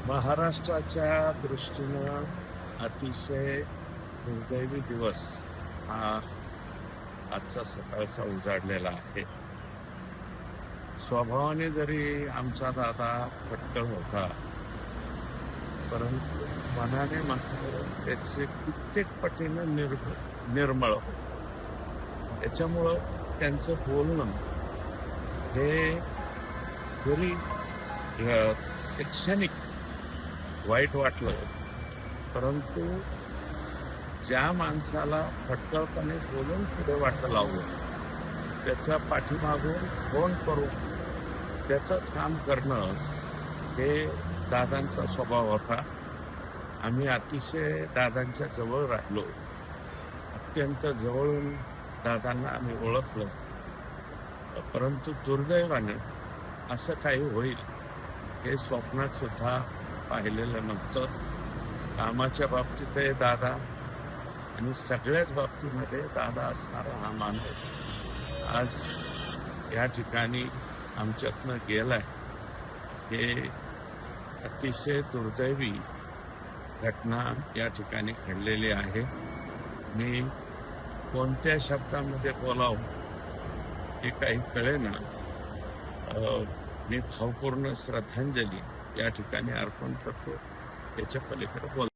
महाराष्ट्राच्या दृष्टीनं अतिशय दुर्दैवी दिवस हा आजचा सकाळचा उजाडलेला आहे. स्वभावाने जरी आमचा दादा फटकळ होता, परंतु मनाने मात्र त्याचे कित्येक पटीनं निर्मळ होते. त्याच्यामुळं त्यांचं बोलणं हे जरी एक क्षणिक वाईट वाटलं, परंतु ज्या माणसाला फटकळपणे बोलून पुढे वाटं लावलं, त्याचा पाठीमागून फोन करून त्याचंच काम करणं हे दादांचा स्वभाव होता. आम्ही अतिशय दादांच्या जवळ राहिलो, अत्यंत जवळून दादांना आम्ही ओळखलं. परंतु दुर्दैवाने असं काही होईल हे स्वप्नात सुद्धा पाहिलेलं नव्हतं. कामाच्या बाबतीतही दादा आणि सगळ्याच बाबतीमध्ये दादा असणारा हा माणूस आज या ठिकाणी आमच्यातनं गेलाय. हे अतिशय दुर्दैवी घटना या ठिकाणी घडलेली आहे. मी कोणत्या शब्दामध्ये बोलावं हे काही कळेना. मी भावपूर्ण श्रद्धांजली या ठिकाणी अर्पण करतो. याच्या पलीकडे बोल